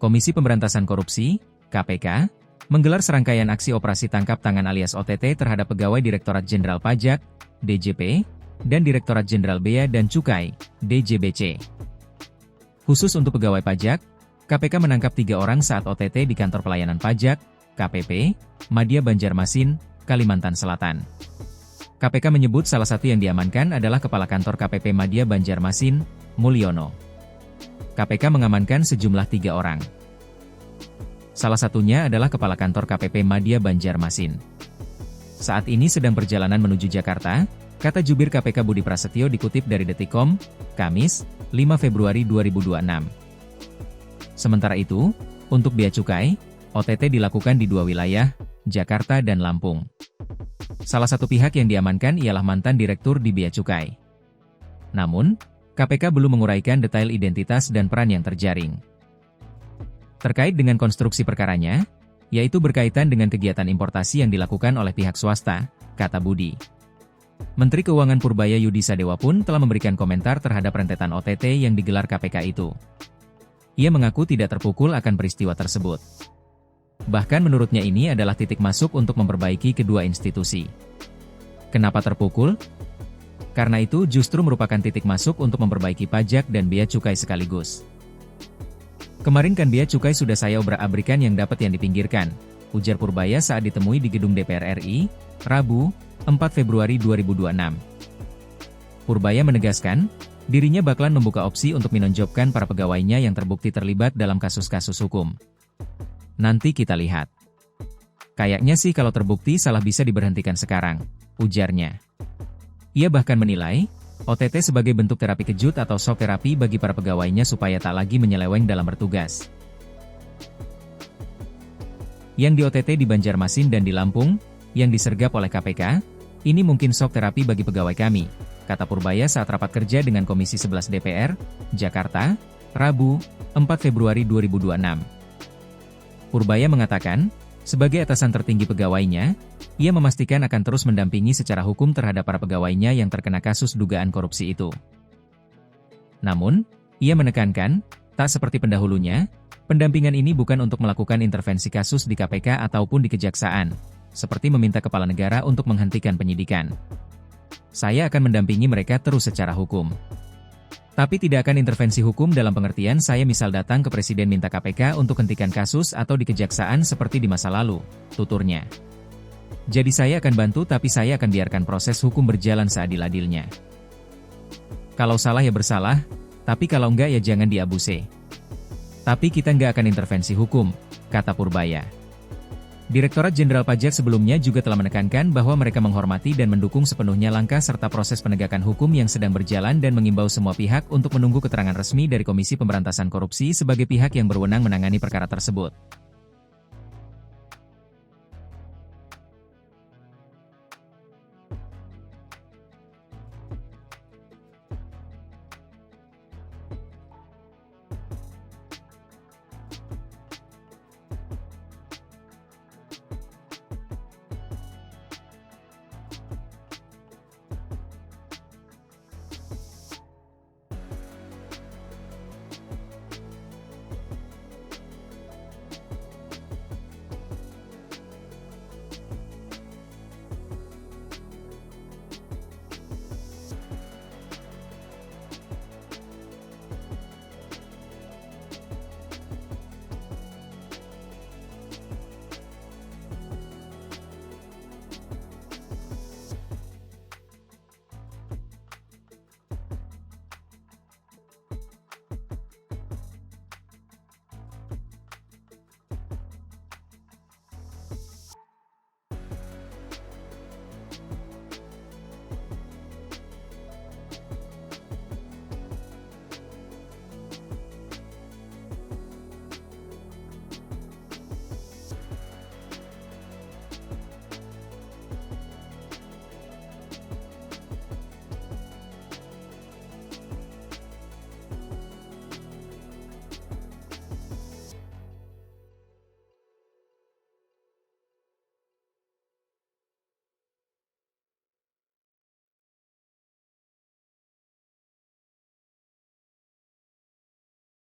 Komisi Pemberantasan Korupsi, KPK, menggelar serangkaian aksi operasi tangkap tangan alias OTT terhadap pegawai Direktorat Jenderal Pajak, DJP, dan Direktorat Jenderal Bea dan Cukai, DJBC. Khusus untuk pegawai pajak, KPK menangkap 3 orang saat OTT di Kantor Pelayanan Pajak, KPP, Madya Banjarmasin, Kalimantan Selatan. KPK menyebut salah satu yang diamankan adalah Kepala Kantor KPP Madya Banjarmasin, Mulyono. KPK mengamankan sejumlah 3 orang. Salah satunya adalah Kepala Kantor KPP Madya Banjarmasin. Saat ini sedang perjalanan menuju Jakarta, kata jubir KPK Budi Prasetyo dikutip dari Detikcom, Kamis, 5 Februari 2026. Sementara itu, untuk Bea Cukai, OTT dilakukan di 2 wilayah, Jakarta dan Lampung. Salah satu pihak yang diamankan ialah mantan direktur di Bea Cukai. Namun, KPK belum menguraikan detail identitas dan peran yang terjaring. Terkait dengan konstruksi perkaranya, yaitu berkaitan dengan kegiatan importasi yang dilakukan oleh pihak swasta, kata Budi. Menteri Keuangan Purbaya Yudi Sadewa pun telah memberikan komentar terhadap rentetan OTT yang digelar KPK itu. Ia mengaku tidak terpukul akan peristiwa tersebut. Bahkan menurutnya ini adalah titik masuk untuk memperbaiki kedua institusi. Kenapa terpukul? Karena itu justru merupakan titik masuk untuk memperbaiki pajak dan bea cukai sekaligus. Kemarin kan bea cukai sudah saya obrak-abrikan yang dapat yang dipinggirkan, ujar Purbaya saat ditemui di gedung DPR RI, Rabu, 4 Februari 2026. Purbaya menegaskan, dirinya bakalan membuka opsi untuk menonjolkan para pegawainya yang terbukti terlibat dalam kasus-kasus hukum. Nanti kita lihat. Kayaknya sih kalau terbukti salah bisa diberhentikan sekarang, ujarnya. Ia bahkan menilai, OTT sebagai bentuk terapi kejut atau shock terapi bagi para pegawainya supaya tak lagi menyeleweng dalam bertugas. Yang di OTT di Banjarmasin dan di Lampung, yang disergap oleh KPK, ini mungkin shock terapi bagi pegawai kami, kata Purbaya saat rapat kerja dengan Komisi 11 DPR, Jakarta, Rabu, 4 Februari 2026. Purbaya mengatakan, sebagai atasan tertinggi pegawainya, ia memastikan akan terus mendampingi secara hukum terhadap para pegawainya yang terkena kasus dugaan korupsi itu. Namun, ia menekankan, tak seperti pendahulunya, pendampingan ini bukan untuk melakukan intervensi kasus di KPK ataupun di Kejaksaan, seperti meminta kepala negara untuk menghentikan penyidikan. Saya akan mendampingi mereka terus secara hukum. Tapi tidak akan intervensi hukum dalam pengertian saya misal datang ke Presiden minta KPK untuk hentikan kasus atau di Kejaksaan seperti di masa lalu, tuturnya. Jadi saya akan bantu tapi saya akan biarkan proses hukum berjalan seadil-adilnya. Kalau salah ya bersalah, tapi kalau enggak ya jangan diabuse. Tapi kita enggak akan intervensi hukum, kata Purbaya. Direktorat Jenderal Pajak sebelumnya juga telah menekankan bahwa mereka menghormati dan mendukung sepenuhnya langkah serta proses penegakan hukum yang sedang berjalan dan mengimbau semua pihak untuk menunggu keterangan resmi dari Komisi Pemberantasan Korupsi sebagai pihak yang berwenang menangani perkara tersebut.